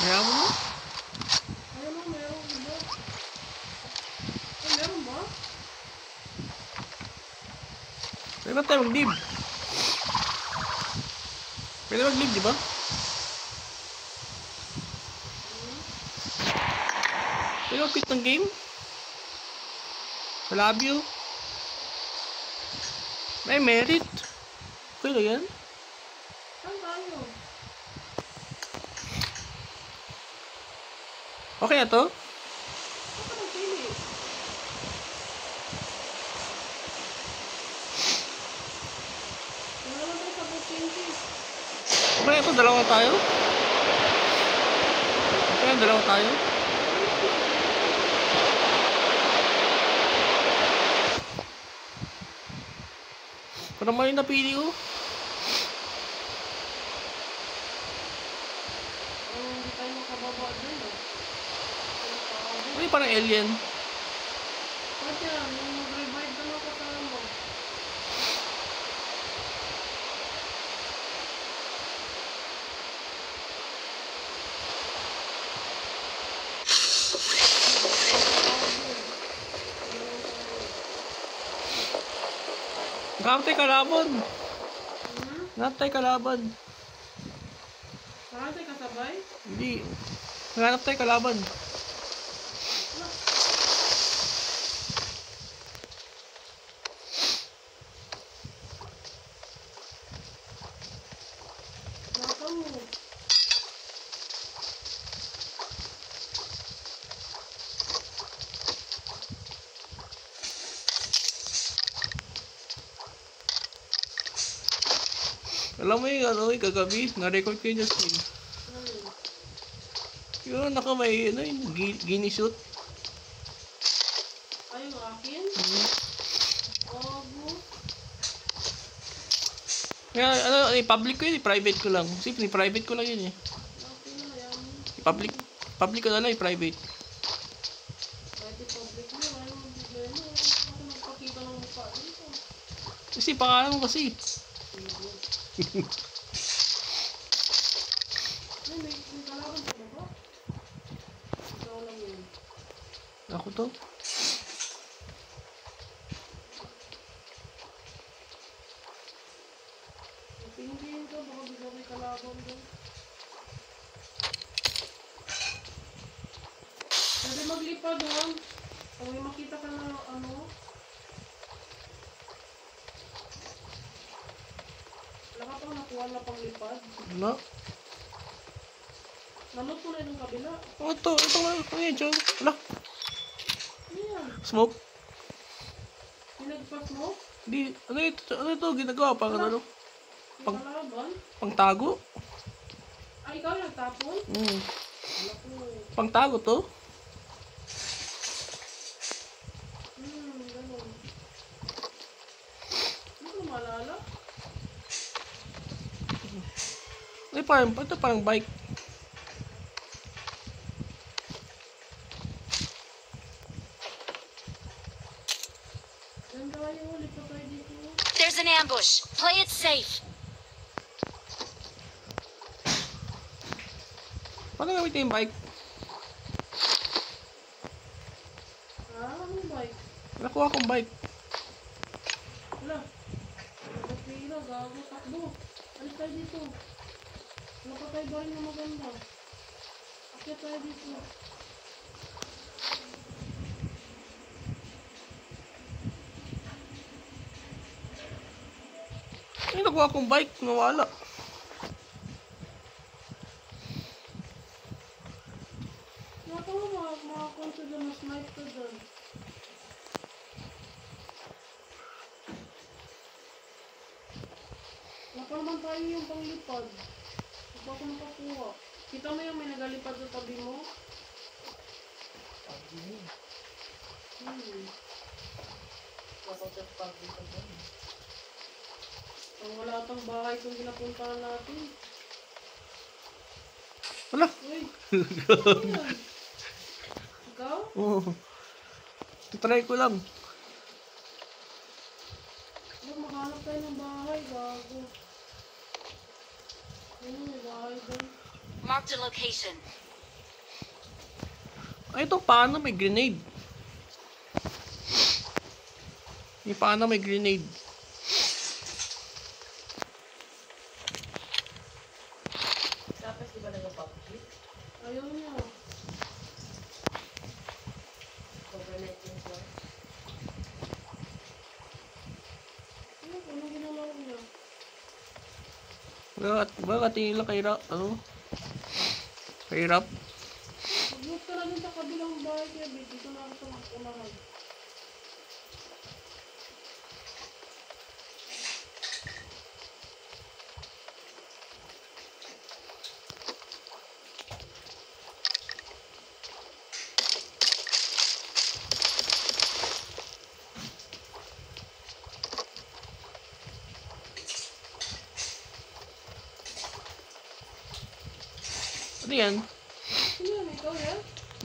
Kaya mo? Ayun mo, meron iba. Ay, meron ba? Pwede ba tayo mag-live? Pwede mag-live, di ba? Pwede mag-quit ng game? I love you. May merit. Okay na yan? Saan tayo? Okay na to? Saan ka nagpili? Wala naman tayo sa opportunities. Okay na to? Dalawa tayo? Okay na, dalawa tayo? Parang mali napili ko. Hindi tayo makababa dyan, ah. Ay, parang alien. Ba't yan? Nung mag-revive ka na kasama. Nakatay kalaban. Nakatay kalaban. Nakatay kasabay? Hindi. Naghanap tayo kalaban. Naka mo. Alam mo yung ano, yung kagabi, na-record ko yung Justin. Yun, naka may, ano yung ginishoot. Ay, yung akin? Ogo. Kaya, ano, i-public ko yun, i-private ko lang. Kasi, i-private ko lang yun eh. Okay na, yan. I-public ko na lang, i-private. Kahit i-public mo, ayaw mo bigyan mo. Ako nagpakita ng mukha dito. Kasi, pangalan mo kasi. Ay, may kalaban sa baba. Ikaw lang yun. Ako to. Pingin ka, baka bigla may kalaban doon. Pwede maglipad doon. Kung may makita ka na ano. Wala ka pang nakuha na pang lipad. Ano? Nalot mo na yung kabila. Oh, ito nga. Ano yan, Joe? Wala. Ano yan? Smoke? Pinagpas mo? Di, ano ito, ginagawa pang ano? May kalaban? Pang tago? Ay, ikaw nagtapon? Wala ko. Pang tago to? Ganun. Hindi ko maalala. Ay, ito parang bike. Yan tayo, lipat tayo dito. There's an ambush. Play it safe. Paano gamitin yung bike? Anong bike? Nakuha kong bike. Wala. Nagpila, gago, takbo. Alis tayo dito. Wala pa tayo ba rin na maganda? Akyat tayo dito. Ay, nakuha kong bike. Nawala. Nakatawa mga consider na snipe ka dyan. Wala pa naman tayo yung panglipad. Hindi pa ako nakakuha. Kita mo yung may nagalipad sa tabi mo? Ang wala atang bahay kung ginapuntahan natin. Wala. Uy! Ano yan? Ikaw? Oo. Try ko lang. Ba't makahanap tayo ng bahay? Gago. Ano may bahay doon? Marked a location. Ay, ito, paano may grenade? Yung paano may grenade? Tapos di ba nag-PUBG? Ayaw niya. Overnight yung siya. Ano ginawa niya? Bakit tingin lang kay Rap? Ano? Kay Rap? Mag-move ka na dun sa kabilang bahay kaya dito na ako sa unahan. Ano yan? Ano yan? Ikaw yan?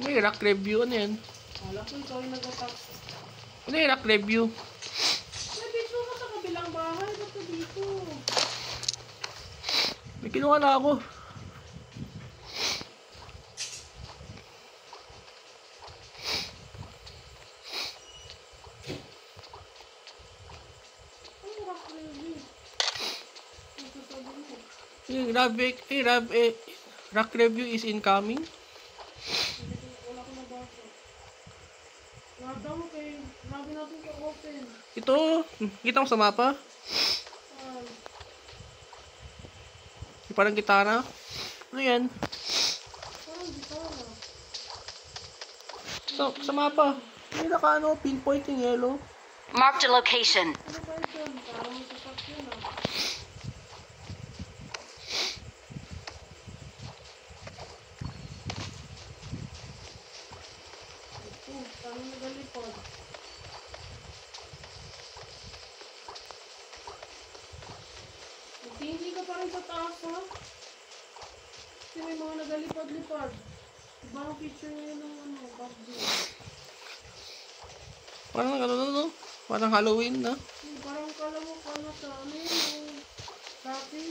May rock review. Ano yan? Wala ko ikaw yung nag-attack. Ano yung rock review? Dito ka sa kabilang bahay. Ba't ka dito? May kinuha na ako. Ano rock review? Ano sasabi mo? Yung rock review is incoming. Wala ko nabasa. Nada mo kay... Grabe natin ka open. Ito, kita mo sa mapa? Yung parang gitara. Ano yan? Parang gitara. Sa mapa. May naka ano, pinpoint yung yellow. Marked a location. Ano ba yun? Parang may sasakyan ah. Ito, paano nagalipad? Hindi ka pa rin sa taas ha? Kasi may mga nagalipad-lipad. Iba ang picture ngayon ng ano, PUBG. Parang ano. Parang Halloween na. Parang kala mo ka na sa ano yun, yung dati.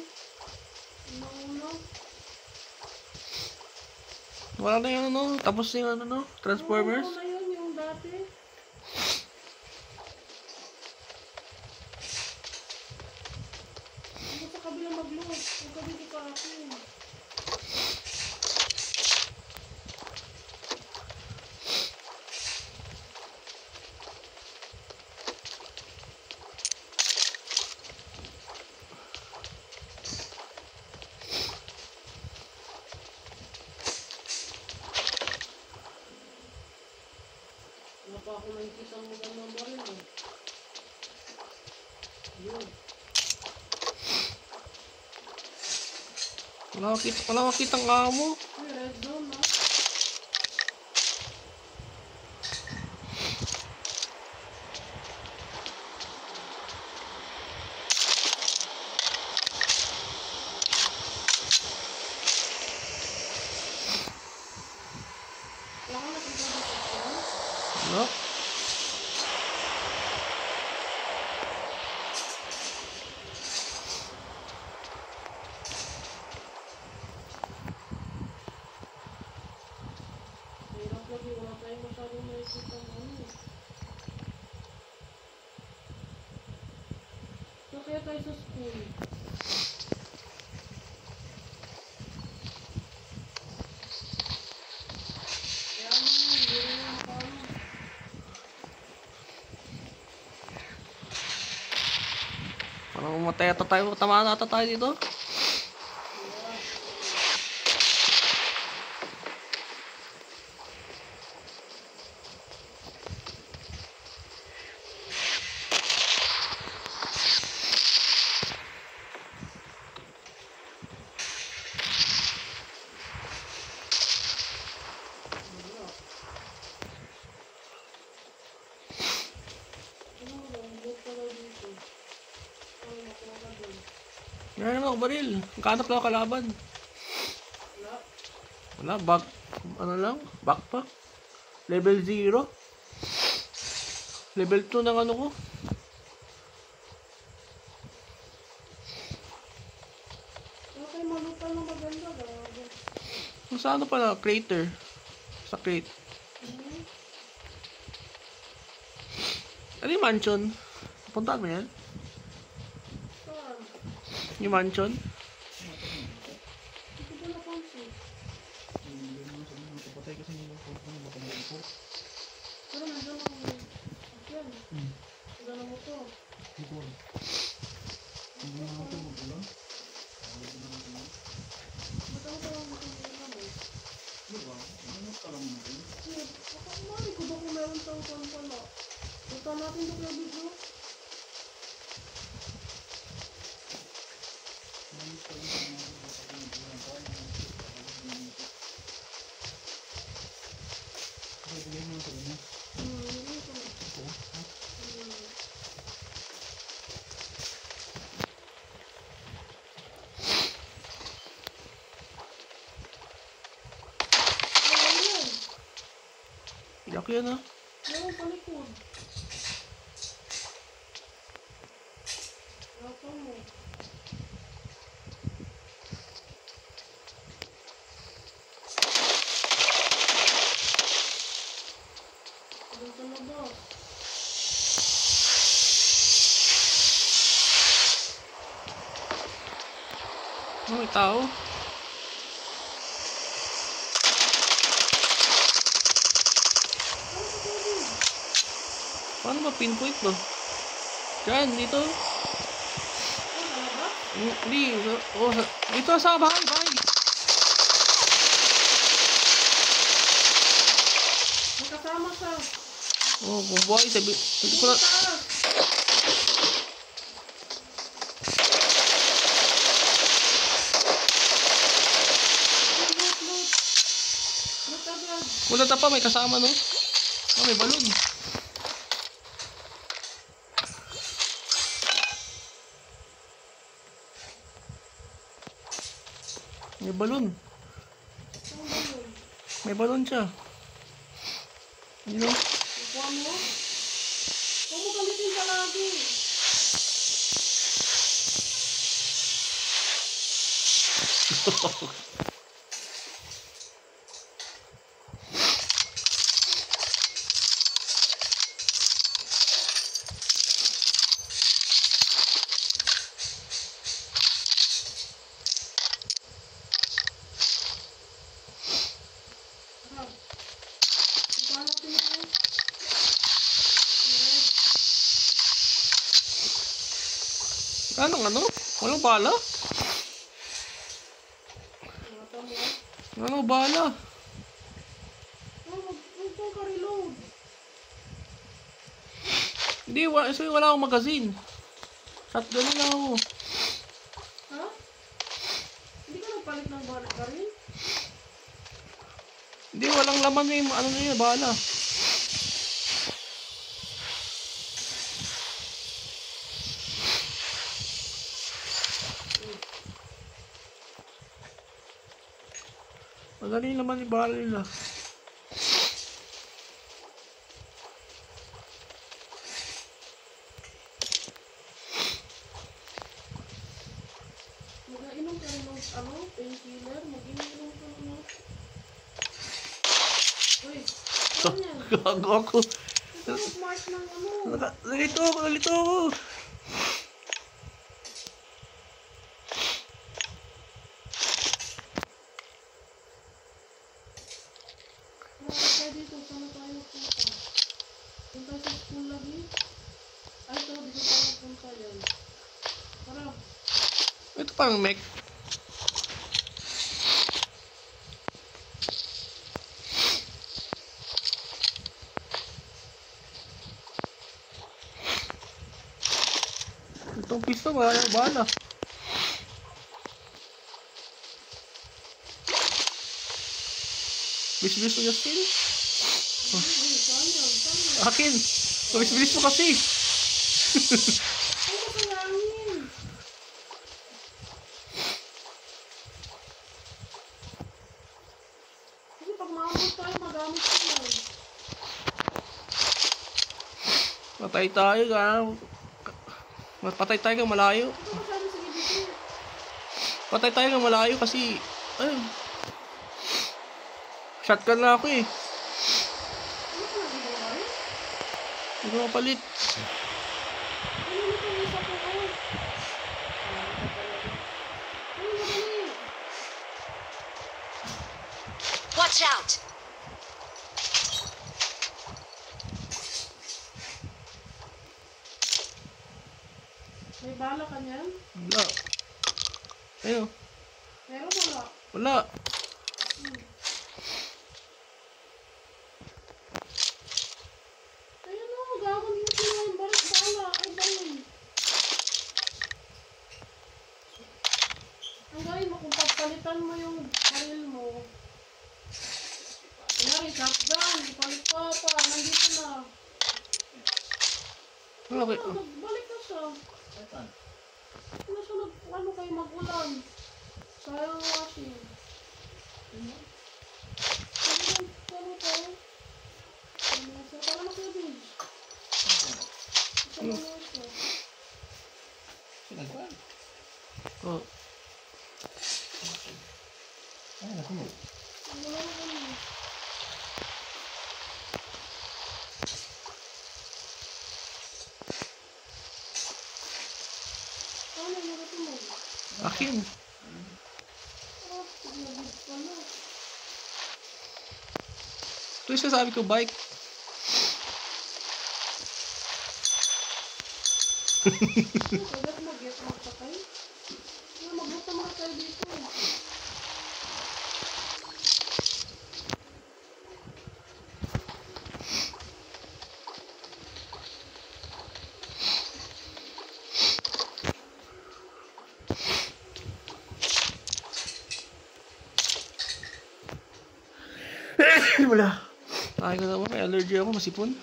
Yung una. Wala na yung ano. Tapos yung ano no. Transformers. Yung una yun, yung dati. Huwag sa kabilang mag-load. Huwag ka dito sa akin. Wala pa ako nakikita ang magandang baril eh. Yun. Wala akong kitang amo. Ay, red zone ha. Wala ka nakikita sa section? Ano? Hirap lagi, wala tayong masyadong nakikita ng ano eh. So kaya tayo sa school. Kaya mo, hindi rin yung paano. Parang umatay ata tayo. Tamaan ata tayo dito. Ano mo, buhok pala dito. Ay, makuha ka dun. Meron ako baril. Magkanap lang ako kalaban. Wala. Wala, back. Ano lang? Backpack. Level 0. Level 2 ng ano ko. Wala kayo malutan na maganda. Grabe. Kung sa ano pala, crater. Sa crate. Ano yung mansion? Puntaan mo yan? Saan? Yung mansion? Hindi ko napansin. Pero nandiyan ako. Ayan. Wala na mo to. Ba't ako parang ulam eh? Baka umari ko ba kung meron tawag pala? Punta natin ito kaya video. Yak yan ah. Meron sa likod. Nasa mo. Doon sa labas. Oh, may tao. Paano ba pinpoint mo? Diyan, dito. Hindi. Oh, dito sa bahay. May kasama sa Oh, buhay. Sabi ko na. taas. Loot. Loot agad. Wala ta pa, may kasama no? Oh, may balon. May balon. Saan ba yun? May balon siya. Yun. Ikuha mo? Huwag mo gamitin ka lagi. Tara. Ikuha natin yun. Red. Ano? Walang bala? Mata mo. Ano bala? Huwag kang ka-reload. Hindi, wala akong magazine. Shotgun lang ako. Ha? Hindi ka nagpalit ng baril? Hindi, walang laman na yung ano na yun, bala. Madali naman yung bala nila. Mag-inom ka rin ng painkiller. Mag-inom ka ng Uy, saan yan? Gago ako. Ito ang smart ng Nalito ako. Marami tayo dito. Saan tayo punta? Punta sa school lagi? Ay, ito. Dito tayo punta yan. Tara. Ito parang mech. Itong pistol, wala yung bala. Bilis mo yung skin? Uy, saan yan? Saan yan? Akin! Bilis mo kasi! Ay, kasayangin! Kasi pag maabot tayo, magamit ko yan. Patay tayo ka. Patay tayo ka malayo. Ito masyado sa gilid. Patay tayo ka malayo kasi... Ayun. Shotgun na ako eh. Ano ka nagbubuhay? Hindi ko mapalit. Ano na ito? Isa ko ko. Ay, madali. Watch out! May bala ka niyan? Wala. Ayun. Meron wala. Wala. Ayun o, gawin mo sila yung bala. Ay, balin. Ang gawin mo, kung pagpalitan mo yung baril mo, kunyari, shotgun, ipalit pa. Nandito na. Wala kayo. Nagbalik na siya. Ano siya ano kayo magulan? Sayang washing. Ano to? Parang nakabig. Isa na ito. Oh. Wala na kami. Ano yung natin mo? Akin. Nabig pa na. Ito yung sasabi ko, bike. Pagkat mag-get out pa kayo. Magbuta mga tayo dito. Wala. Ay ko naman, may allergy ako, masipon.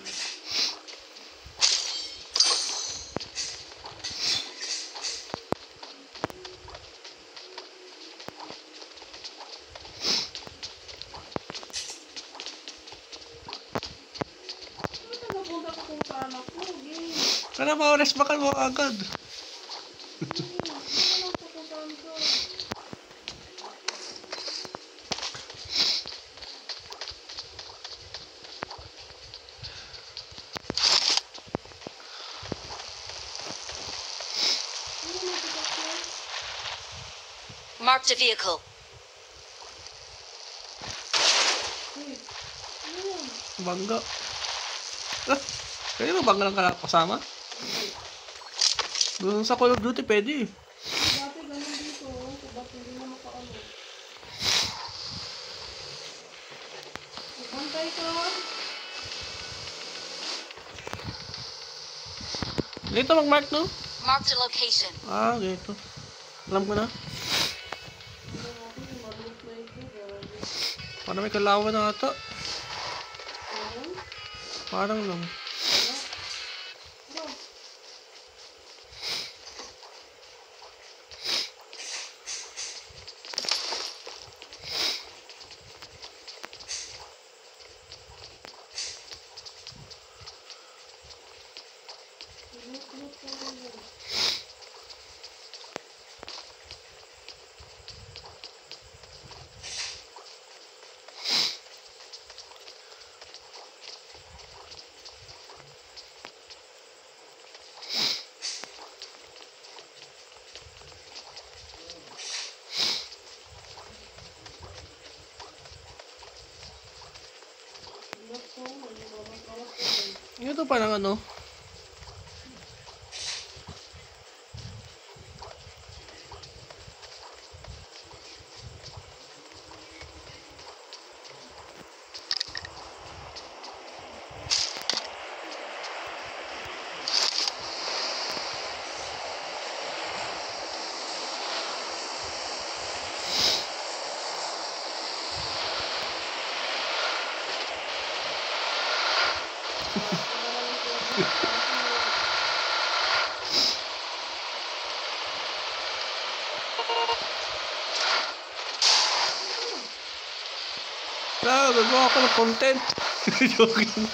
Ano ka napunta ko kung saan ako? Game. Ano ba, oras baka mo agad. Ano lang pupuntahan ko? Ano may sasakyan? Marked a vehicle. Wait. Ano yan? Bangga. Ah, pwede ba bangga lang kasama? Doon sa Call of Duty, pwede. Dati ganun dito. Kung ba't hindi na makaano. Magbantay ka. Dito mag-mark, no? Marked a location. Ah, dito. Alam ko na. Ano natin yung maliit na ito. Grabe. Parang may kalawan na ata. Ano? Parang lang. Ano? Ano? Loot ka lang yan. Loot ko. Bawas-bawas ko din. Ito parang ano. Gagawa ako ng content. Joking.